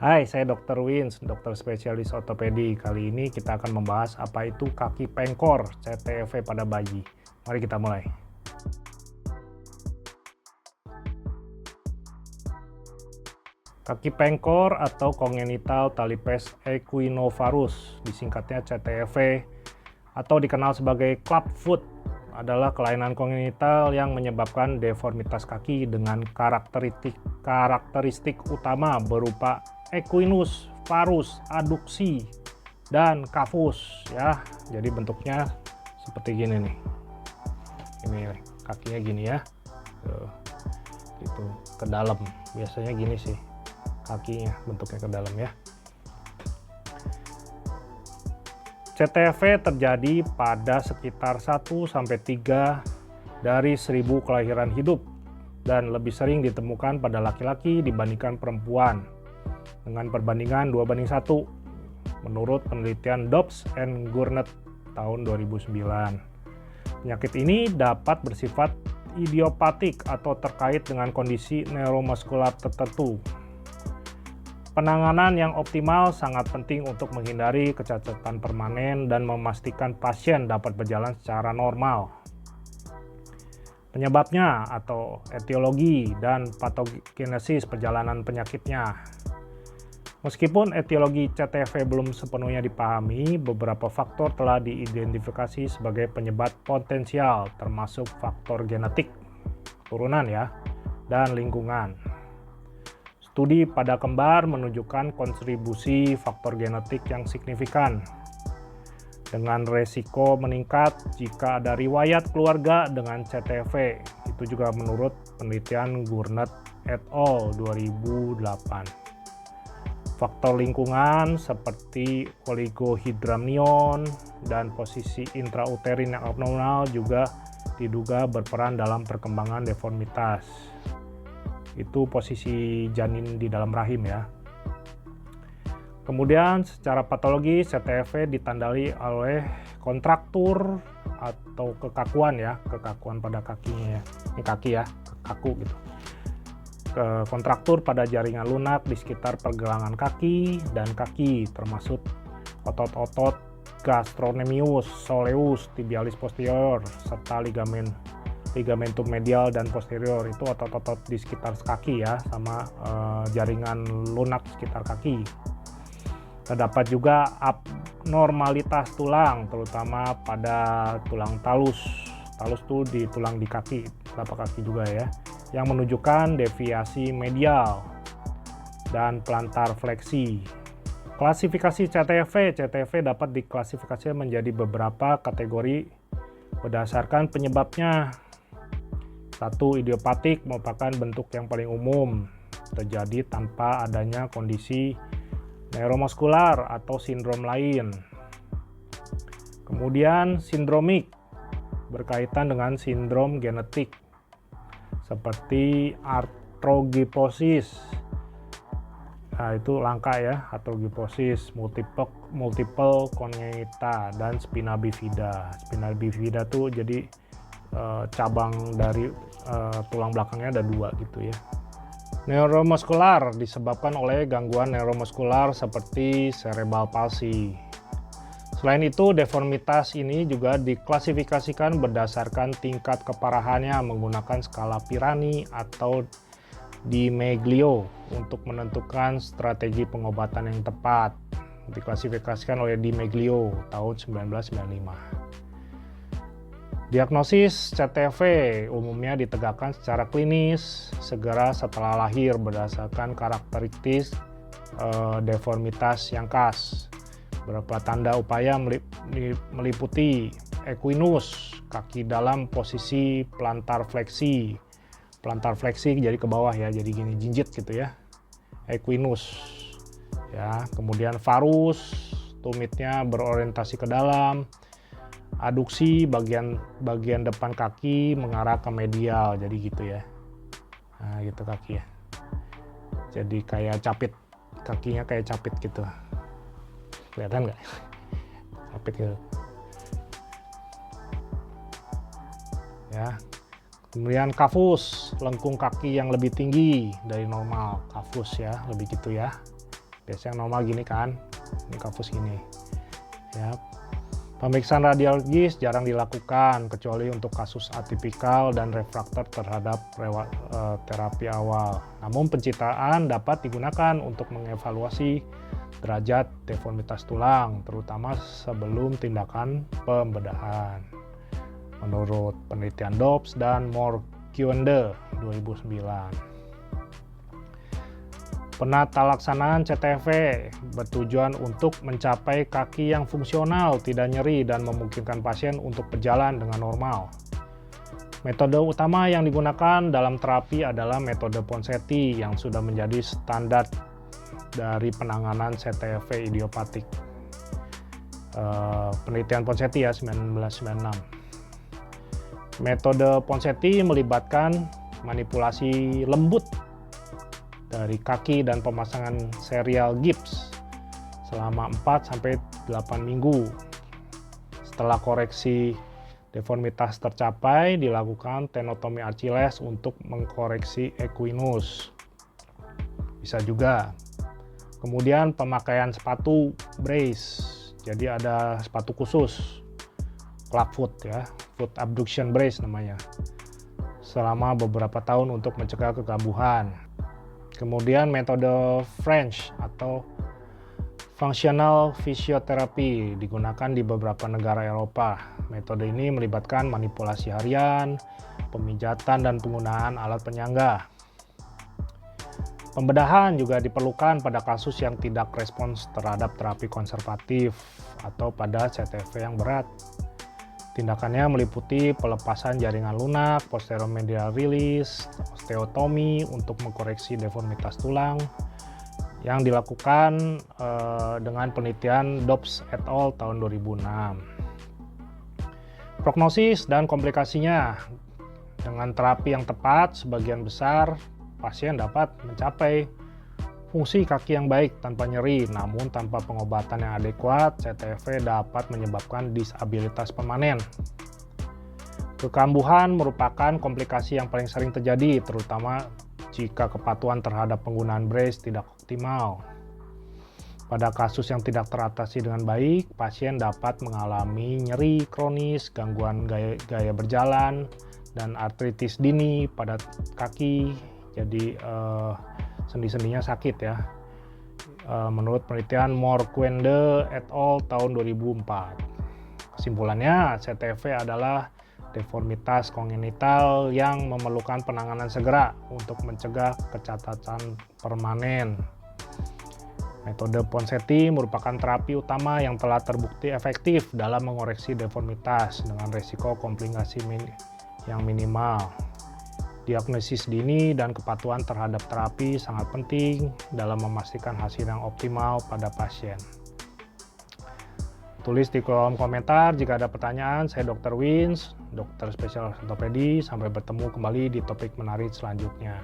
Hai, saya Dr. Wins, dokter spesialis ortopedi. Kali ini kita akan membahas apa itu kaki pengkor CTEV pada bayi. Mari kita mulai. Kaki pengkor atau congenital talipes equinovarus, disingkatnya CTEV atau dikenal sebagai clubfoot, adalah kelainan kongenital yang menyebabkan deformitas kaki dengan karakteristik utama berupa equinus, varus, adduksi, dan cavus ya. Jadi bentuknya seperti gini nih. Ini kakinya gini ya. Gitu ke dalam. Biasanya gini sih kakinya, bentuknya ke dalam ya. CTEV terjadi pada sekitar 1-3 dari 1000 kelahiran hidup dan lebih sering ditemukan pada laki-laki dibandingkan perempuan dengan perbandingan 2:1 menurut penelitian Dobbs and Gurnett tahun 2009. Penyakit ini dapat bersifat idiopatik atau terkait dengan kondisi neuromuskular tertentu. Penanganan yang optimal sangat penting untuk menghindari kecacatan permanen dan memastikan pasien dapat berjalan secara normal. Penyebabnya atau etiologi dan patogenesis perjalanan penyakitnya. Meskipun etiologi CTEV belum sepenuhnya dipahami, beberapa faktor telah diidentifikasi sebagai penyebab potensial, termasuk faktor genetik, turunan ya, dan lingkungan. Studi pada kembar menunjukkan kontribusi faktor genetik yang signifikan, dengan resiko meningkat jika ada riwayat keluarga dengan CTEV. Itu juga menurut penelitian Gurnett et al. 2008. Faktor lingkungan seperti oligohydramnion dan posisi intrauterin yang abnormal juga diduga berperan dalam perkembangan deformitas. Itu posisi janin di dalam rahim ya. Kemudian secara patologi CTEV ditandai oleh kontraktur atau kekakuan ya, kekakuan pada kakinya ya. Ini kaki ya, kaku gitu. Kontraktur pada jaringan lunak di sekitar pergelangan kaki dan kaki, termasuk otot-otot gastrocnemius, soleus, tibialis posterior, serta ligamentum medial dan posterior. Itu otot-otot di sekitar kaki ya, sama jaringan lunak sekitar kaki. Terdapat juga abnormalitas tulang, terutama pada tulang talus. Talus itu di tulang di kaki, telapak kaki juga ya, yang menunjukkan deviasi medial dan plantar fleksi. Klasifikasi CTEV dapat diklasifikasikan menjadi beberapa kategori berdasarkan penyebabnya. 1. Idiopatik merupakan bentuk yang paling umum, terjadi tanpa adanya kondisi neuromuskular atau sindrom lain. Kemudian sindromik berkaitan dengan sindrom genetik seperti arthrogryposis. Nah, itu langka ya, arthrogryposis, multiple congenita, dan spina bifida. Spina bifida tuh jadi cabang dari tulang belakangnya ada 2 gitu ya. Neuromuskular disebabkan oleh gangguan neuromuskular seperti cerebral palsy. Selain itu, deformitas ini juga diklasifikasikan berdasarkan tingkat keparahannya menggunakan skala Pirani atau Di Meglio untuk menentukan strategi pengobatan yang tepat. Diklasifikasikan oleh Di Meglio tahun 1995. Diagnosis CTEV umumnya ditegakkan secara klinis segera setelah lahir berdasarkan karakteristik deformitas yang khas. Beberapa tanda upaya meliputi equinus, kaki dalam posisi plantar fleksi. Plantar fleksi jadi ke bawah ya, jadi gini jinjit gitu ya. Equinus. Ya, kemudian varus, tumitnya berorientasi ke dalam. Adduksi, bagian depan kaki mengarah ke medial, jadi gitu ya. Nah, gitu kaki ya. Jadi kayak capit, kakinya kayak capit gitu. Kelihatan nggak? Capit gitu. Ya. Kemudian cavus, lengkung kaki yang lebih tinggi dari normal. Cavus ya, lebih gitu ya. Biasanya normal gini kan, ini kafus gini. Ya. Pemeriksaan radiologis jarang dilakukan kecuali untuk kasus atipikal dan refraktor terhadap terapi awal. Namun pencitraan dapat digunakan untuk mengevaluasi derajat deformitas tulang, terutama sebelum tindakan pembedahan. Menurut penelitian Dobbs dan Morquende 2009. Penata laksanaan CTV bertujuan untuk mencapai kaki yang fungsional, tidak nyeri, dan memungkinkan pasien untuk berjalan dengan normal. Metode utama yang digunakan dalam terapi adalah metode Ponseti yang sudah menjadi standar dari penanganan CTV idiopatik. Penelitian Ponseti ya 1996. Metode Ponseti melibatkan manipulasi lembut dari kaki dan pemasangan serial gips selama 4-8 minggu. Setelah koreksi deformitas tercapai, dilakukan tenotomi Achilles untuk mengkoreksi equinus. Bisa juga. Kemudian pemakaian sepatu brace. Jadi ada sepatu khusus, clubfoot ya, foot abduction brace namanya. Selama beberapa tahun untuk mencegah kekambuhan. Kemudian metode French atau Functional Physiotherapy digunakan di beberapa negara Eropa. Metode ini melibatkan manipulasi harian, pemijatan, dan penggunaan alat penyangga. Pembedahan juga diperlukan pada kasus yang tidak respons terhadap terapi konservatif atau pada CTV yang berat. Tindakannya meliputi pelepasan jaringan lunak, posteromedial release, osteotomi untuk mengkoreksi deformitas tulang yang dilakukan dengan penelitian Dobbs et al. Tahun 2006. Prognosis dan komplikasinya. Dengan terapi yang tepat, sebagian besar pasien dapat mencapai fungsi kaki yang baik tanpa nyeri, namun tanpa pengobatan yang adekuat, CTV dapat menyebabkan disabilitas permanen. Kekambuhan merupakan komplikasi yang paling sering terjadi, terutama jika kepatuhan terhadap penggunaan brace tidak optimal. Pada kasus yang tidak teratasi dengan baik, pasien dapat mengalami nyeri kronis, gangguan gaya berjalan, dan artritis dini pada kaki. Jadi sendi-sendinya sakit ya. Menurut penelitian Morquende et al. Tahun 2004. Kesimpulannya, CTV adalah deformitas kongenital yang memerlukan penanganan segera untuk mencegah kecacatan permanen. Metode Ponseti merupakan terapi utama yang telah terbukti efektif dalam mengoreksi deformitas dengan risiko komplikasi yang minimal. Diagnosis dini dan kepatuhan terhadap terapi sangat penting dalam memastikan hasil yang optimal pada pasien. Tulis di kolom komentar jika ada pertanyaan. Saya Dr. Wins, dokter spesialis ortopedi. Sampai bertemu kembali di topik menarik selanjutnya.